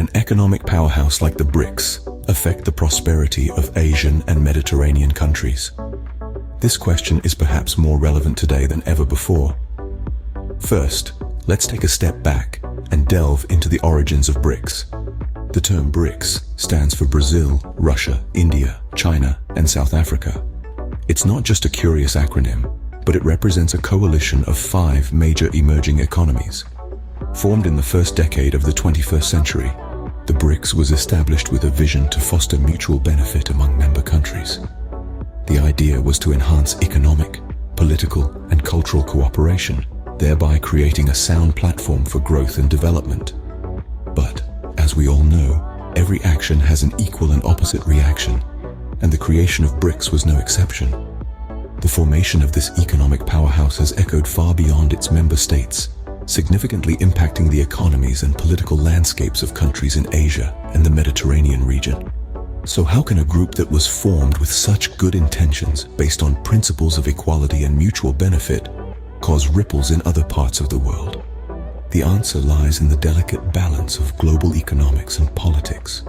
an economic powerhouse like the BRICS affect the prosperity of Asian and Mediterranean countries? This question is perhaps more relevant today than ever before. First, let's take a step back and delve into the origins of BRICS. The term BRICS stands for Brazil, Russia, India, China, and South Africa. It's not just a curious acronym, but it represents a coalition of 5 major emerging economies. Formed in the first decade of the 21st century, the BRICS was established with a vision to foster mutual benefit among member countries. The idea was to enhance economic, political, and cultural cooperation, thereby creating a sound platform for growth and development. But, as we all know, every action has an equal and opposite reaction, and the creation of BRICS was no exception. The formation of this economic powerhouse has echoed far beyond its member states, significantly impacting the economies and political landscapes of countries in Asia and the Mediterranean region. So how can a group that was formed with such good intentions, based on principles of equality and mutual benefit, cause ripples in other parts of the world? The answer lies in the delicate balance of global economics and politics.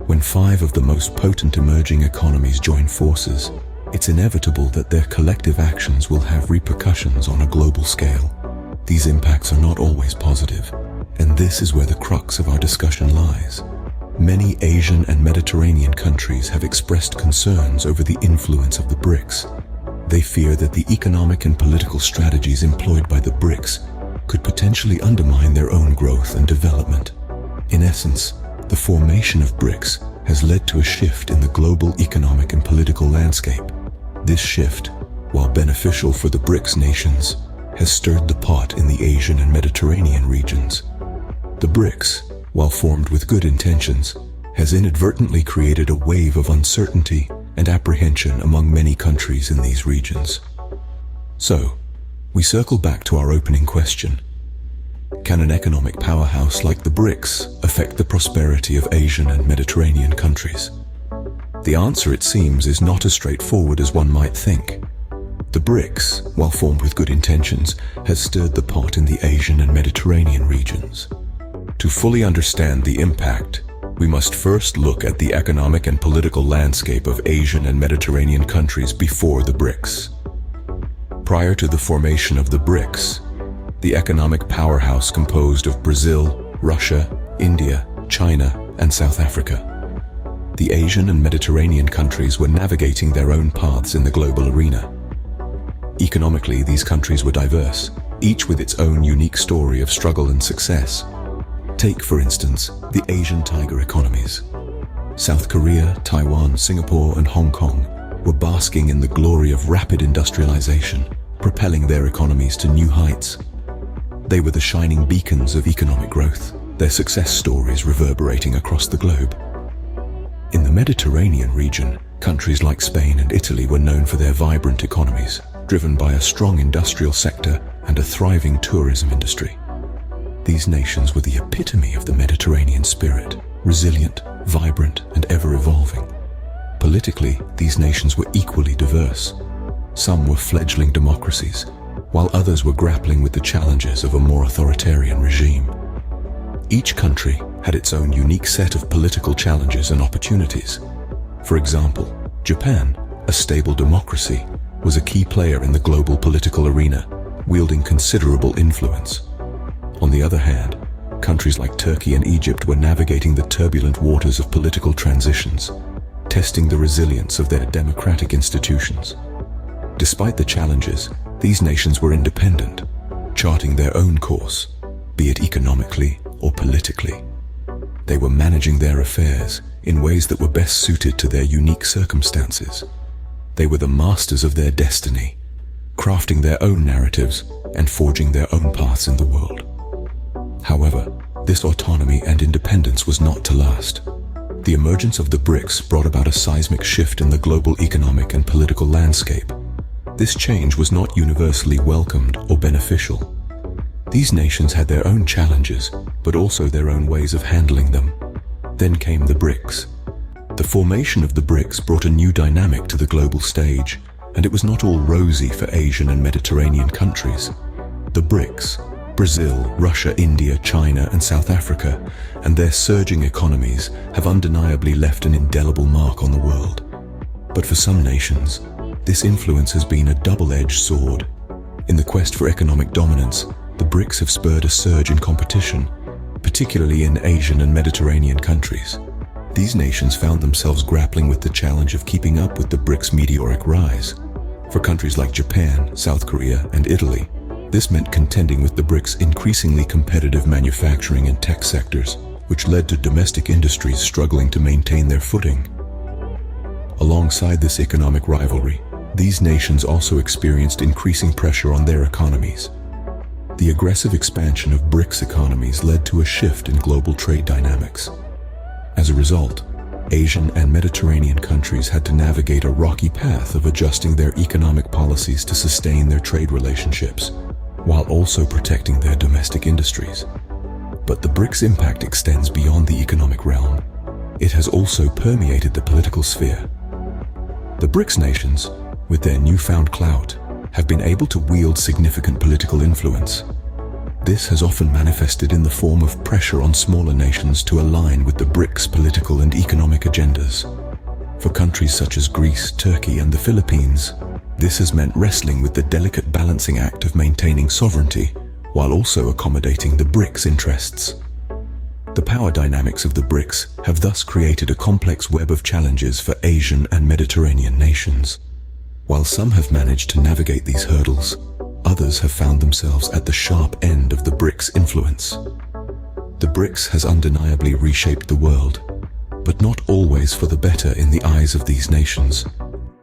When 5 of the most potent emerging economies join forces, it's inevitable that their collective actions will have repercussions on a global scale. These impacts are not always positive, and this is where the crux of our discussion lies. Many Asian and Mediterranean countries have expressed concerns over the influence of the BRICS. They fear that the economic and political strategies employed by the BRICS could potentially undermine their own growth and development. In essence, the formation of BRICS has led to a shift in the global economic and political landscape. This shift, while beneficial for the BRICS nations, has stirred the pot in the Asian and Mediterranean regions. The BRICS, while formed with good intentions, has inadvertently created a wave of uncertainty and apprehension among many countries in these regions. So, we circle back to our opening question. Can an economic powerhouse like the BRICS affect the prosperity of Asian and Mediterranean countries? The answer, it seems, is not as straightforward as one might think. The BRICS, while formed with good intentions, has stirred the pot in the Asian and Mediterranean regions. To fully understand the impact, we must first look at the economic and political landscape of Asian and Mediterranean countries before the BRICS. Prior to the formation of the BRICS, the economic powerhouse composed of Brazil, Russia, India, China, and South Africa. The Asian and Mediterranean countries were navigating their own paths in the global arena. Economically, these countries were diverse, each with its own unique story of struggle and success. Take, for instance, the Asian tiger economies. South Korea, Taiwan, Singapore, and Hong Kong were basking in the glory of rapid industrialization, propelling their economies to new heights. They were the shining beacons of economic growth, their success stories reverberating across the globe. In the Mediterranean region, countries like Spain and Italy were known for their vibrant economies, driven by a strong industrial sector and a thriving tourism industry. These nations were the epitome of the Mediterranean spirit, resilient, vibrant, and ever-evolving. Politically, these nations were equally diverse. Some were fledgling democracies, while others were grappling with the challenges of a more authoritarian regime. Each country had its own unique set of political challenges and opportunities. For example, Japan, a stable democracy, was a key player in the global political arena, wielding considerable influence. On the other hand, countries like Turkey and Egypt were navigating the turbulent waters of political transitions, testing the resilience of their democratic institutions. Despite the challenges, these nations were independent, charting their own course, be it economically or politically. They were managing their affairs in ways that were best suited to their unique circumstances. They were the masters of their destiny, crafting their own narratives and forging their own paths in the world. However, this autonomy and independence was not to last. The emergence of the BRICS brought about a seismic shift in the global economic and political landscape. This change was not universally welcomed or beneficial. These nations had their own challenges, but also their own ways of handling them. Then came the BRICS. The formation of the BRICS brought a new dynamic to the global stage, and it was not all rosy for Asian and Mediterranean countries. The BRICS, Brazil, Russia, India, China, and South Africa, and their surging economies have undeniably left an indelible mark on the world. But for some nations, this influence has been a double-edged sword. In the quest for economic dominance, the BRICS have spurred a surge in competition, particularly in Asian and Mediterranean countries. These nations found themselves grappling with the challenge of keeping up with the BRICS' meteoric rise. For countries like Japan, South Korea, and Italy, this meant contending with the BRICS' increasingly competitive manufacturing and tech sectors, which led to domestic industries struggling to maintain their footing. Alongside this economic rivalry, these nations also experienced increasing pressure on their economies. The aggressive expansion of BRICS economies led to a shift in global trade dynamics. As a result, Asian and Mediterranean countries had to navigate a rocky path of adjusting their economic policies to sustain their trade relationships, while also protecting their domestic industries. But the BRICS impact extends beyond the economic realm. It has also permeated the political sphere. The BRICS nations, with their newfound clout, have been able to wield significant political influence. This has often manifested in the form of pressure on smaller nations to align with the BRICS' political and economic agendas. For countries such as Greece, Turkey, and the Philippines, this has meant wrestling with the delicate balancing act of maintaining sovereignty while also accommodating the BRICS' interests. The power dynamics of the BRICS have thus created a complex web of challenges for Asian and Mediterranean nations. While some have managed to navigate these hurdles, others have found themselves at the sharp end of the BRICS' influence. The BRICS has undeniably reshaped the world, but not always for the better in the eyes of these nations.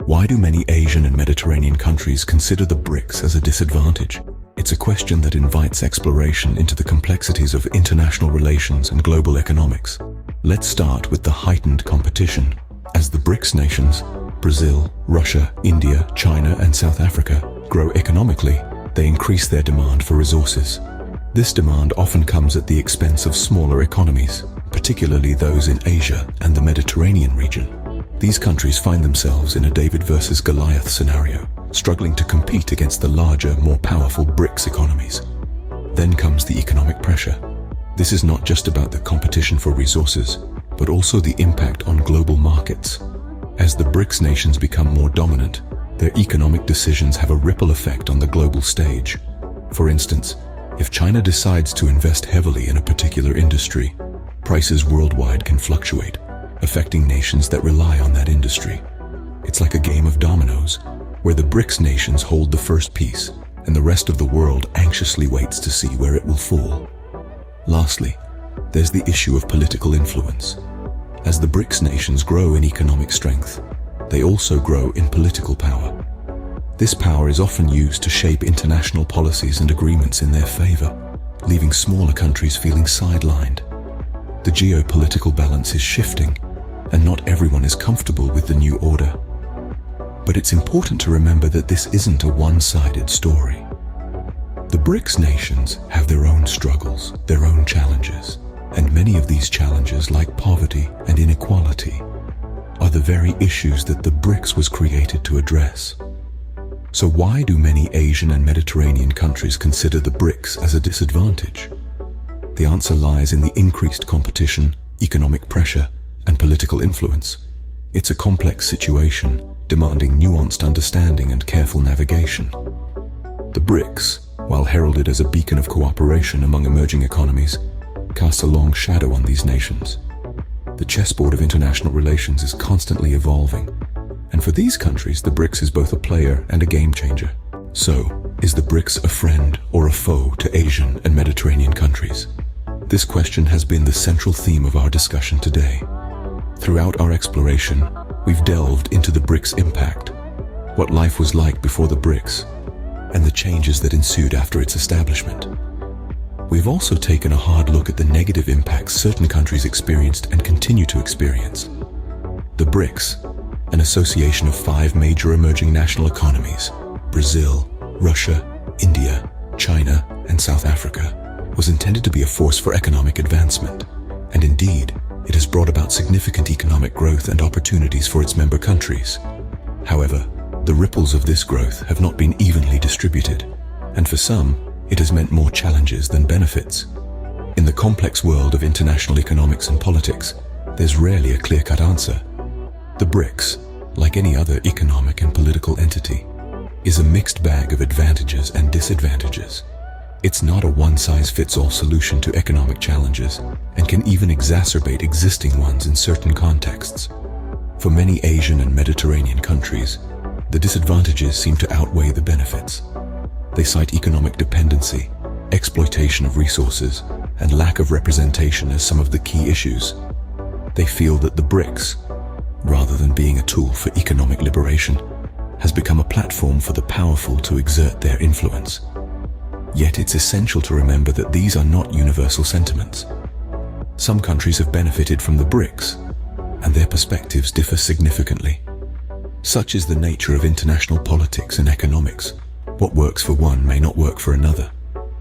Why do many Asian and Mediterranean countries consider the BRICS as a disadvantage? It's a question that invites exploration into the complexities of international relations and global economics. Let's start with the heightened competition. As the BRICS nations, Brazil, Russia, India, China, and South Africa, grow economically, they increase their demand for resources. This demand often comes at the expense of smaller economies, particularly those in Asia and the Mediterranean region. These countries find themselves in a David versus Goliath scenario, struggling to compete against the larger, more powerful BRICS economies. Then comes the economic pressure. This is not just about the competition for resources, but also the impact on global markets. As the BRICS nations become more dominant, their economic decisions have a ripple effect on the global stage. For instance, if China decides to invest heavily in a particular industry, prices worldwide can fluctuate, affecting nations that rely on that industry. It's like a game of dominoes, where the BRICS nations hold the first piece, and the rest of the world anxiously waits to see where it will fall. Lastly, there's the issue of political influence. As the BRICS nations grow in economic strength, they also grow in political power. This power is often used to shape international policies and agreements in their favor, leaving smaller countries feeling sidelined. The geopolitical balance is shifting, and not everyone is comfortable with the new order. But it's important to remember that this isn't a one-sided story. The BRICS nations have their own struggles, their own challenges, and many of these challenges, like poverty and inequality, are the very issues that the BRICS was created to address. So why do many Asian and Mediterranean countries consider the BRICS as a disadvantage? The answer lies in the increased competition, economic pressure, and political influence. It's a complex situation, demanding nuanced understanding and careful navigation. The BRICS, while heralded as a beacon of cooperation among emerging economies, casts a long shadow on these nations. The chessboard of international relations is constantly evolving, and for these countries, the BRICS is both a player and a game changer. So, is the BRICS a friend or a foe to Asian and Mediterranean countries? This question has been the central theme of our discussion today. Throughout our exploration, we've delved into the BRICS impact, what life was like before the BRICS, and the changes that ensued after its establishment. We've also taken a hard look at the negative impacts certain countries experienced and continue to experience. The BRICS, an association of 5 major emerging national economies, Brazil, Russia, India, China, and South Africa, was intended to be a force for economic advancement, and indeed, it has brought about significant economic growth and opportunities for its member countries. However, the ripples of this growth have not been evenly distributed, and for some, it has meant more challenges than benefits. In the complex world of international economics and politics, there's rarely a clear-cut answer. The BRICS, like any other economic and political entity, is a mixed bag of advantages and disadvantages. It's not a one-size-fits-all solution to economic challenges and can even exacerbate existing ones in certain contexts. For many Asian and Mediterranean countries, the disadvantages seem to outweigh the benefits. They cite economic dependency, exploitation of resources, and lack of representation as some of the key issues. They feel that the BRICS, rather than being a tool for economic liberation, has become a platform for the powerful to exert their influence. Yet it's essential to remember that these are not universal sentiments. Some countries have benefited from the BRICS, and their perspectives differ significantly. Such is the nature of international politics and economics. What works for one may not work for another.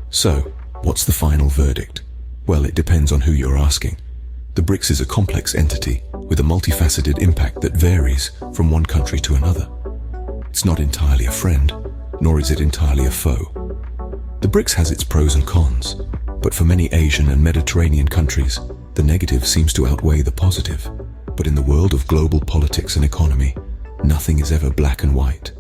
So, what's the final verdict? Well, it depends on who you're asking. The BRICS is a complex entity with a multifaceted impact that varies from one country to another. It's not entirely a friend, nor is it entirely a foe. The BRICS has its pros and cons, but for many Asian and Mediterranean countries, the negative seems to outweigh the positive. But in the world of global politics and economy, nothing is ever black and white.